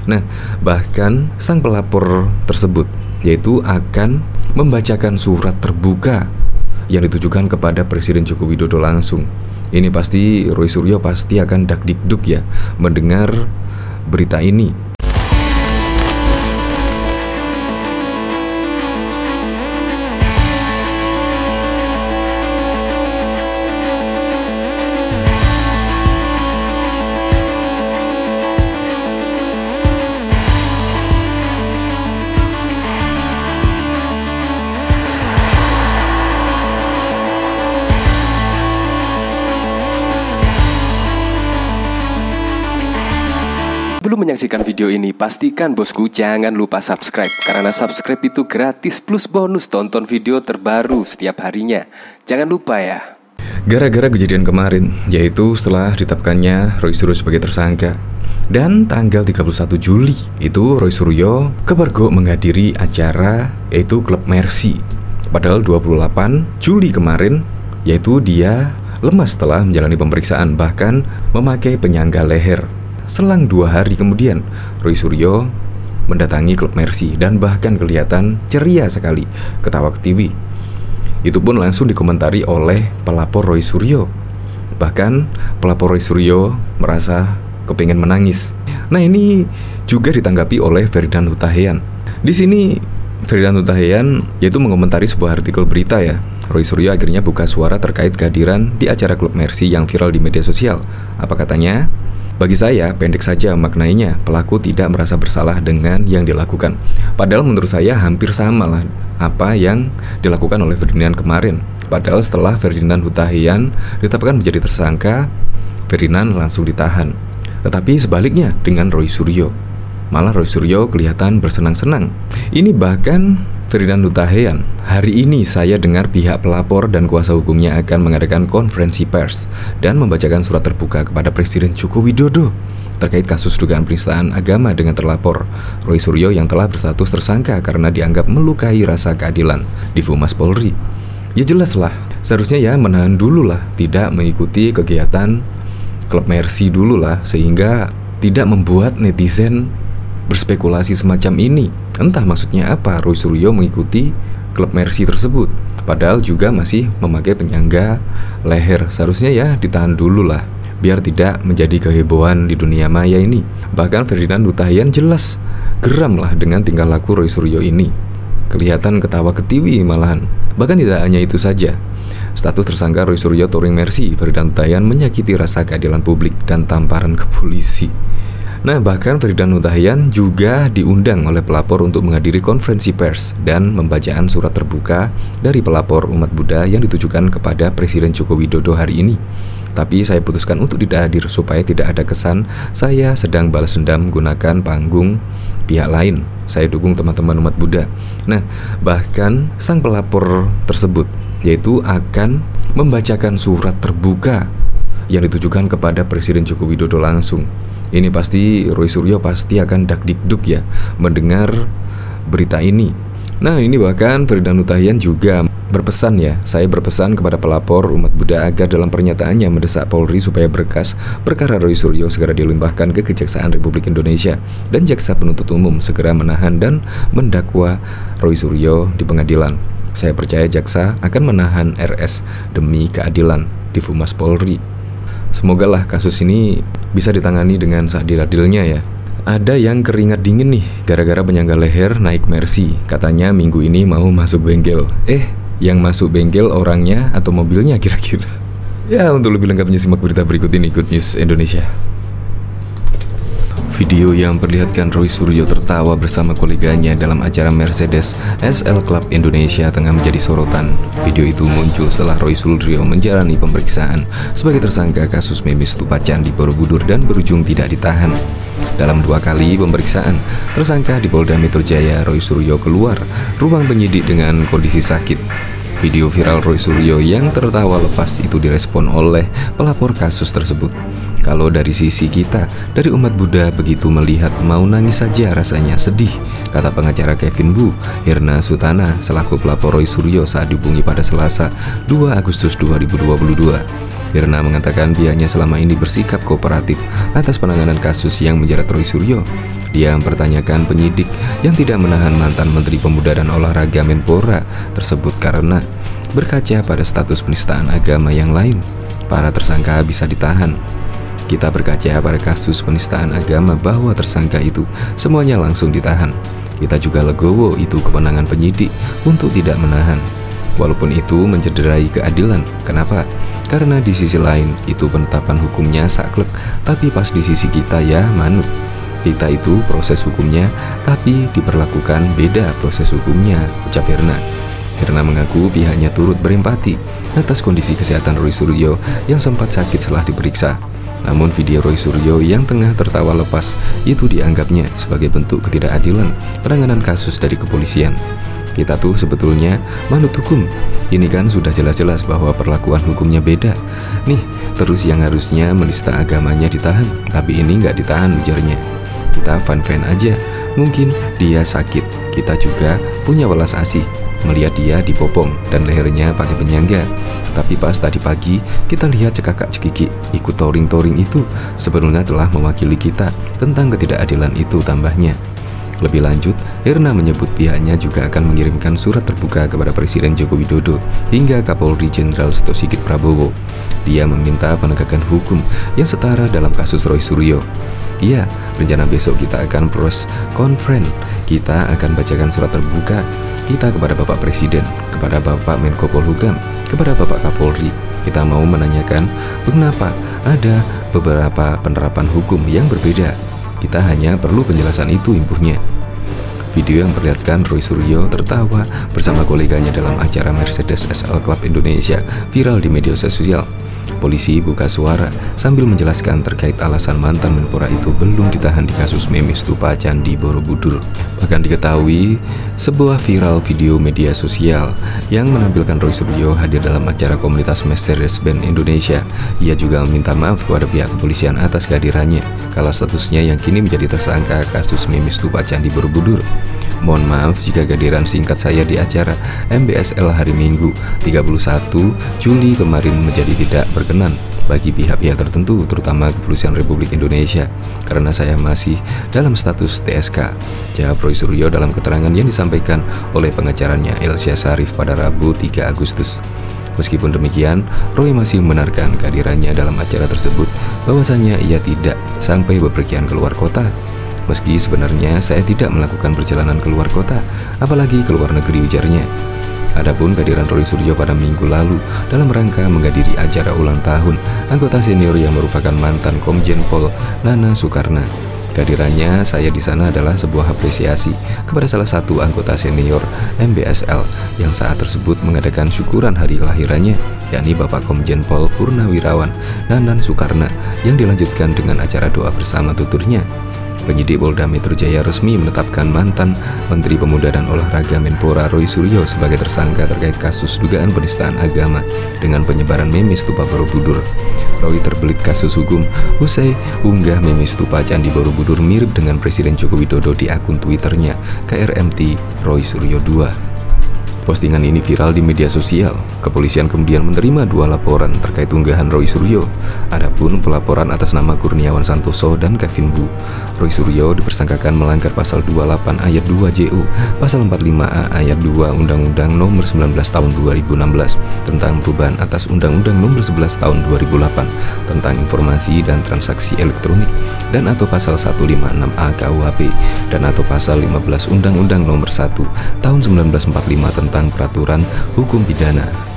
Nah, bahkan sang pelapor tersebut yaitu akan membacakan surat terbuka yang ditujukan kepada Presiden Joko Widodo langsung. Ini pasti Roy Suryo pasti akan dakdikduk ya mendengar berita ini. Sebelum menyaksikan video ini, pastikan bosku jangan lupa subscribe. Karena subscribe itu gratis plus bonus tonton video terbaru setiap harinya. Jangan lupa ya. Gara-gara kejadian kemarin, yaitu setelah ditetapkannya Roy Suryo sebagai tersangka, dan tanggal 31 Juli itu Roy Suryo kepergok menghadiri acara yaitu Klub Mercy. Padahal 28 Juli kemarin yaitu dia lemas setelah menjalani pemeriksaan, bahkan memakai penyangga leher. Selang 2 hari kemudian, Roy Suryo mendatangi Klub Mercy dan bahkan kelihatan ceria sekali, ketawa ke TV. Itu pun langsung dikomentari oleh pelapor Roy Suryo. Bahkan pelapor Roy Suryo merasa kepingin menangis. Nah, ini juga ditanggapi oleh Ferdinand Hutahian. Di sini Ferdinand Hutahian yaitu mengomentari sebuah artikel berita ya. Roy Suryo akhirnya buka suara terkait kehadiran di acara Klub Mercy yang viral di media sosial. Apa katanya? Bagi saya, pendek saja maknanya, pelaku tidak merasa bersalah dengan yang dilakukan. Padahal menurut saya hampir sama lah apa yang dilakukan oleh Ferdinand kemarin. Padahal setelah Ferdinand Hutahian ditetapkan menjadi tersangka, Ferdinand langsung ditahan. Tetapi sebaliknya dengan Roy Suryo, malah Roy Suryo kelihatan bersenang-senang. Ini bahkan Ferdinand Hutahian, hari ini saya dengar pihak pelapor dan kuasa hukumnya akan mengadakan konferensi pers dan membacakan surat terbuka kepada Presiden Joko Widodo terkait kasus dugaan penistaan agama dengan terlapor Roy Suryo yang telah berstatus tersangka karena dianggap melukai rasa keadilan di Humas Polri. Ya jelas lah, seharusnya ya menahan dulu lah, tidak mengikuti kegiatan Klub Mercy dulu lah, sehingga tidak membuat netizen berspekulasi semacam ini. Entah maksudnya apa Roy Suryo mengikuti Klub Mercy tersebut, padahal juga masih memakai penyangga leher. Seharusnya ya ditahan dulu lah, biar tidak menjadi kehebohan di dunia maya ini. Bahkan Ferdinand Hutahian jelas geram lah dengan tingkah laku Roy Suryo ini. Kelihatan ketawa ke TV malahan. Bahkan tidak hanya itu saja, status tersangka Roy Suryo touring Mercy, Ferdinand Hutahian menyakiti rasa keadilan publik dan tamparan ke polisi. Nah, bahkan Ferdinand Hutahian juga diundang oleh pelapor untuk menghadiri konferensi pers dan pembacaan surat terbuka dari pelapor umat Buddha yang ditujukan kepada Presiden Joko Widodo hari ini. Tapi saya putuskan untuk tidak hadir supaya tidak ada kesan saya sedang balas dendam menggunakan panggung pihak lain. Saya dukung teman-teman umat Buddha. Nah, bahkan sang pelapor tersebut yaitu akan membacakan surat terbuka yang ditujukan kepada Presiden Joko Widodo langsung. Ini pasti Roy Suryo pasti akan dakdikduk ya mendengar berita ini. Nah, ini bahkan Ferdinand Hutahian juga berpesan ya, saya berpesan kepada pelapor umat Buddha agar dalam pernyataannya mendesak Polri supaya berkas perkara Roy Suryo segera dilimpahkan ke Kejaksaan Republik Indonesia dan Jaksa Penuntut Umum segera menahan dan mendakwa Roy Suryo di pengadilan. Saya percaya jaksa akan menahan RS demi keadilan di Humas Polri. Semoga lah kasus ini bisa ditangani dengan seadil-adilnya ya. Ada yang keringat dingin nih gara-gara penyangga leher naik Mercy. Katanya minggu ini mau masuk bengkel. Yang masuk bengkel orangnya atau mobilnya kira-kira? Ya, untuk lebih lengkapnya simak berita berikut ini, Good News Indonesia. Video yang memperlihatkan Roy Suryo tertawa bersama koleganya dalam acara Mercedes SL Club Indonesia tengah menjadi sorotan. Video itu muncul setelah Roy Suryo menjalani pemeriksaan sebagai tersangka kasus meme stupa candi Borobudur dan berujung tidak ditahan. Dalam 2 kali pemeriksaan tersangka di Polda Metro Jaya, Roy Suryo keluar ruang penyidik dengan kondisi sakit. Video viral Roy Suryo yang tertawa lepas itu direspon oleh pelapor kasus tersebut. Kalau dari sisi kita, dari umat Buddha, begitu melihat mau nangis saja rasanya sedih, kata pengacara Kevin Bu, Hirna Sutana, selaku pelapor Roy Suryo saat dihubungi pada Selasa 2 Agustus 2022. Irna mengatakan pihaknya selama ini bersikap kooperatif atas penanganan kasus yang menjerat Roy Suryo. Dia mempertanyakan penyidik yang tidak menahan mantan Menteri Pemuda dan Olahraga Menpora tersebut karena berkaca pada status penistaan agama yang lain, para tersangka bisa ditahan. Kita berkaca pada kasus penistaan agama bahwa tersangka itu semuanya langsung ditahan. Kita juga legowo itu kewenangan penyidik untuk tidak menahan. Walaupun itu mencederai keadilan. Kenapa? Karena di sisi lain itu penetapan hukumnya saklek, tapi pas di sisi kita ya manut. Kita itu proses hukumnya, tapi diperlakukan beda proses hukumnya, ucap Irna. Irna mengaku pihaknya turut berempati atas kondisi kesehatan Roy Suryo yang sempat sakit setelah diperiksa. Namun video Roy Suryo yang tengah tertawa lepas itu dianggapnya sebagai bentuk ketidakadilan penanganan kasus dari kepolisian. Kita tuh sebetulnya manut hukum. Ini kan sudah jelas-jelas bahwa perlakuan hukumnya beda. Nih, terus yang harusnya menista agamanya ditahan, tapi ini nggak ditahan, ujarnya. Kita fan-fan aja. Mungkin dia sakit. Kita juga punya welas asih melihat dia dipopong dan lehernya pakai penyangga. Tapi pas tadi pagi kita lihat cekakak-cekiki ikut touring-touring itu sebenarnya telah mewakili kita tentang ketidakadilan itu, tambahnya. Lebih lanjut, Irna menyebut pihaknya juga akan mengirimkan surat terbuka kepada Presiden Joko Widodo hingga Kapolri Jenderal Setio Sigit Prabowo. Dia meminta penegakan hukum yang setara dalam kasus Roy Suryo. Iya, rencana besok kita akan press conference. Kita akan bacakan surat terbuka kita kepada Bapak Presiden, kepada Bapak Menko Polhukam, kepada Bapak Kapolri. Kita mau menanyakan mengapa ada beberapa penerapan hukum yang berbeda. Kita hanya perlu penjelasan itu, imbuhnya. Video yang memperlihatkan Roy Suryo tertawa bersama koleganya dalam acara Mercedes SL Club Indonesia viral di media sosial. Polisi buka suara sambil menjelaskan terkait alasan mantan Menpora itu belum ditahan di kasus meme stupa Candi Borobudur. Bahkan diketahui sebuah viral video media sosial yang menampilkan Roy Suryo hadir dalam acara komunitas Mercedes-Benz Indonesia. Ia juga meminta maaf kepada pihak kepolisian atas kehadirannya kala statusnya yang kini menjadi tersangka kasus meme stupa Candi Borobudur. Mohon maaf jika kehadiran singkat saya di acara MBSL hari Minggu 31 Juli kemarin menjadi tidak berkenan bagi pihak-pihak tertentu, terutama Kepolisian Republik Indonesia, karena saya masih dalam status TSK, jawab Roy Suryo dalam keterangan yang disampaikan oleh pengacaranya Elsa Sharif pada Rabu 3 Agustus. Meskipun demikian, Roy masih membenarkan kehadirannya dalam acara tersebut, bahwasanya ia tidak sampai bepergian keluar kota. Meski sebenarnya saya tidak melakukan perjalanan keluar kota, apalagi keluar negeri, ujarnya. Adapun kehadiran Roy Suryo pada minggu lalu dalam rangka menghadiri acara ulang tahun anggota senior yang merupakan mantan Komjen Pol Nana Soekarno. Kehadirannya saya di sana adalah sebuah apresiasi kepada salah satu anggota senior MBSL yang saat tersebut mengadakan syukuran hari kelahirannya, yakni Bapak Komjen Pol Purnawirawan Nanan Soekarno, yang dilanjutkan dengan acara doa bersama, tuturnya. Penyidik Polda Metro Jaya resmi menetapkan mantan Menteri Pemuda dan Olahraga Menpora Roy Suryo sebagai tersangka terkait kasus dugaan penistaan agama dengan penyebaran meme stupa Borobudur. Roy terbelit kasus hukum usai unggah meme stupa Candi Borobudur mirip dengan Presiden Joko Widodo di akun Twitternya KRMT Roy Suryo 2. Postingan ini viral di media sosial. Kepolisian kemudian menerima 2 laporan terkait unggahan Roy Suryo. Adapun pelaporan atas nama Kurniawan Santoso dan Kevin Bu. Roy Suryo dipersangkakan melanggar pasal 28 ayat 2 JU, pasal 45A ayat 2 Undang-Undang Nomor 19 Tahun 2016 tentang perubahan atas Undang-Undang Nomor 11 Tahun 2008 tentang informasi dan transaksi elektronik, dan atau pasal 156A KUHP, dan atau pasal 15 Undang-Undang Nomor 1 Tahun 1945 tentang peraturan hukum pidana.